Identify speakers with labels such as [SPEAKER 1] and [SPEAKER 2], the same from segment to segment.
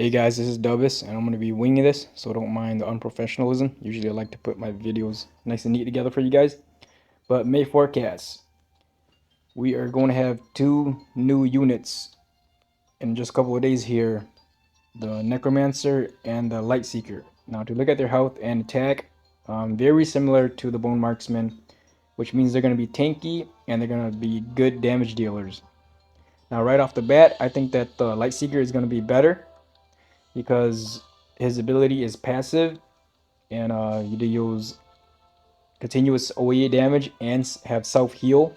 [SPEAKER 1] Hey guys, this is Dubus, and I'm going to be winging this, so don't mind the unprofessionalism. Usually I like to put my videos nice and neat together for you guys. But May forecast, we are going to have two new units in just a couple of days here, the Necromancer and the Light Seeker. Now to look at their health and attack, very similar to the Bone Marksman, which means they're going to be tanky and they're going to be good damage dealers. Now right off the bat, I think that the Light Seeker is going to be better because his ability is passive and you deals continuous OE damage and have self heal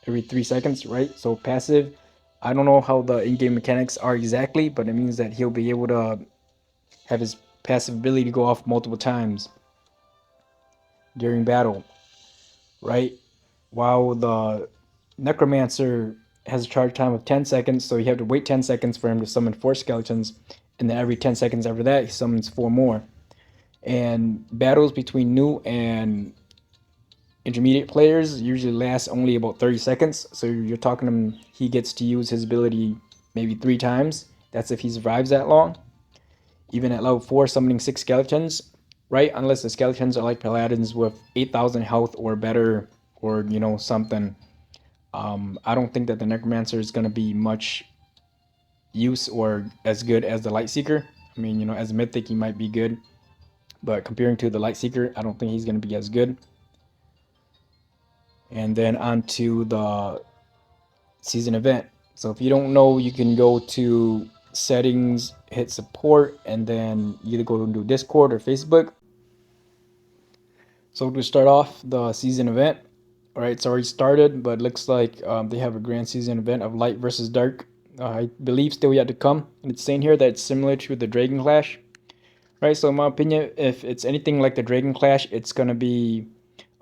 [SPEAKER 1] every 3 seconds, right? So passive, I don't know how the in-game mechanics are exactly, but it means that he'll be able to have his passive ability go off multiple times during battle, right? While the Necromancer has a charge time of 10 seconds, so you have to wait 10 seconds for him to summon 4 skeletons, and then every 10 seconds after that, he summons 4 more. And battles between new and intermediate players usually last only about 30 seconds. So you're talking to him, he gets to use his ability maybe 3 times. That's if he survives that long. Even at level 4, summoning 6 skeletons, right? Unless the skeletons are like paladins with 8,000 health or better, or something. I don't think that the Necromancer is going to be much use or as good as the Light Seeker. I mean, as a mythic, he might be good, but comparing to the Light Seeker, I don't think he's going to be as good. And then onto the season event. So if you don't know, you can go to settings, hit support, and then either go to Discord or Facebook. So to start off the season event, all right, it's already started, but it looks like they have a grand season event of light versus dark. I believe still yet to come. And it's saying here that it's similar to the Dragon Clash, right? So in my opinion, if it's anything like the Dragon Clash, it's gonna be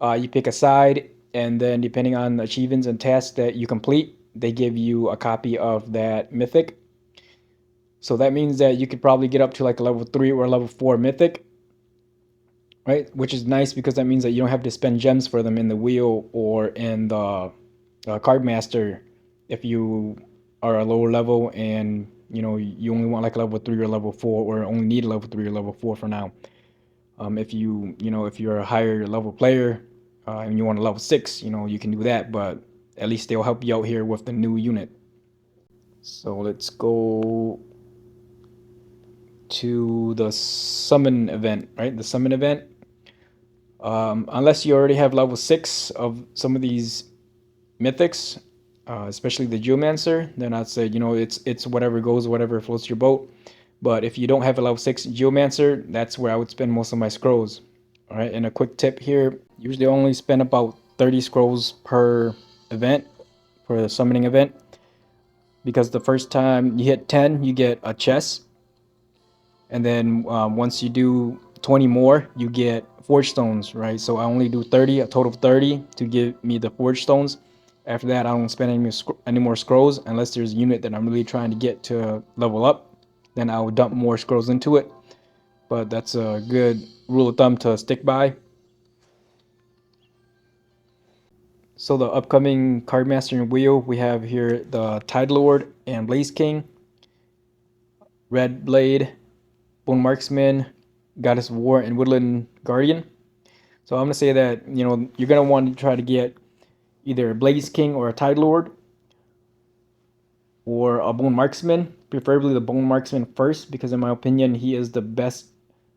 [SPEAKER 1] you pick a side, and then depending on the achievements and tasks that you complete, they give you a copy of that mythic. So that means that you could probably get up to like a level 3 or level 4 mythic, right? Which is nice because that means that you don't have to spend gems for them in the wheel or in the card master if you are a lower level and you only want like a level 3 or level 4, or only need a level 3 or level 4 for now. If if you're a higher level player and you want a level 6, you can do that, but at least they'll help you out here with the new unit. So let's go to the summon event, right? The summon event. Unless you already have level 6 of some of these mythics, especially the Geomancer, then I'd say, it's whatever goes, whatever floats your boat. But if you don't have a level 6 Geomancer, that's where I would spend most of my scrolls. All right, and a quick tip here, usually only spend about 30 scrolls per event, for the summoning event. Because the first time you hit 10, you get a chest. And then once you do 20 more, you get forge stones, right? So I only do 30, a total of 30 to give me the forge stones. After that, I don't spend any more scrolls unless there's a unit that I'm really trying to get to level up. Then I will dump more scrolls into it. But that's a good rule of thumb to stick by. So the upcoming card master and wheel, we have here the Tide Lord and Blaze King, Red Blade, Bone Marksman, Goddess of War, and Woodland Guardian. So I'm gonna say that you're gonna want to try to get either a Blaze King or a Tide Lord or a Bone Marksman, preferably the Bone Marksman first, because in my opinion he is the best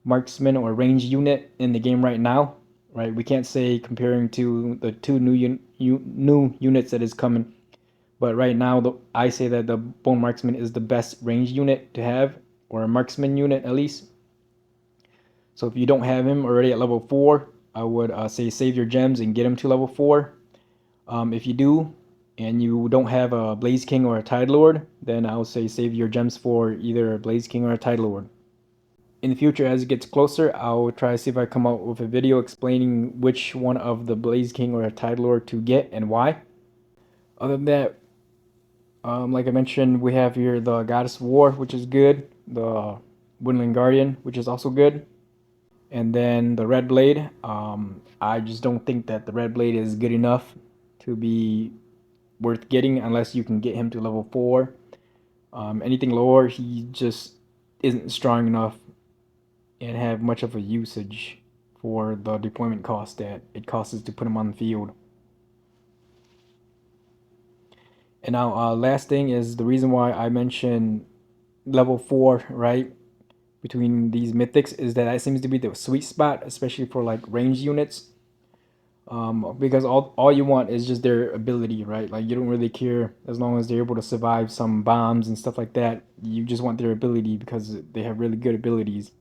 [SPEAKER 1] marksman or range unit in the game right now. Right, we can't say comparing to the two new units that is coming, but right now I say that the Bone Marksman is the best range unit to have, or a marksman unit at least. So if you don't have him already at level 4, I would say save your gems and get him to level 4. If you do, and you don't have a Blaze King or a Tide Lord, then I would say save your gems for either a Blaze King or a Tide Lord. In the future, as it gets closer, I'll try to see if I come out with a video explaining which one of the Blaze King or a Tide Lord to get and why. Other than that, like I mentioned, we have here the Goddess of War, which is good, the Woodland Guardian, which is also good, and then the Red Blade. I just don't think that the Red Blade is good enough to be worth getting unless you can get him to level 4. Anything lower, he just isn't strong enough and have much of a usage for the deployment cost that it costs to put them on the field. And now, last thing is the reason why I mentioned level 4, right? Between these mythics is that seems to be the sweet spot, especially for like range units. Because all you want is just their ability, right? Like you don't really care as long as they're able to survive some bombs and stuff like that. You just want their ability because they have really good abilities,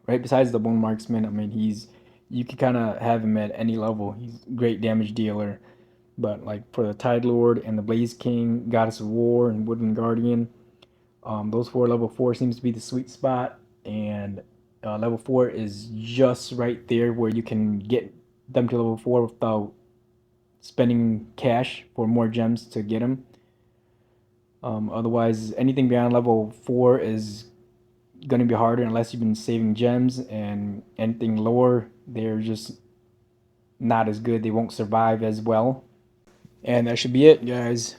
[SPEAKER 1] right? Besides the Bone Marksman, I mean, you can kind of have him at any level. He's a great damage dealer. But like for the Tide Lord and the Blaze King, Goddess of War, and Woodland Guardian, those four level 4 seems to be the sweet spot, and level 4 is just right there where you can get them to level 4 without spending cash for more gems to get them. Otherwise, anything beyond level 4 is going to be harder unless you've been saving gems, and anything lower, they're just not as good. They won't survive as well. And that should be it, guys.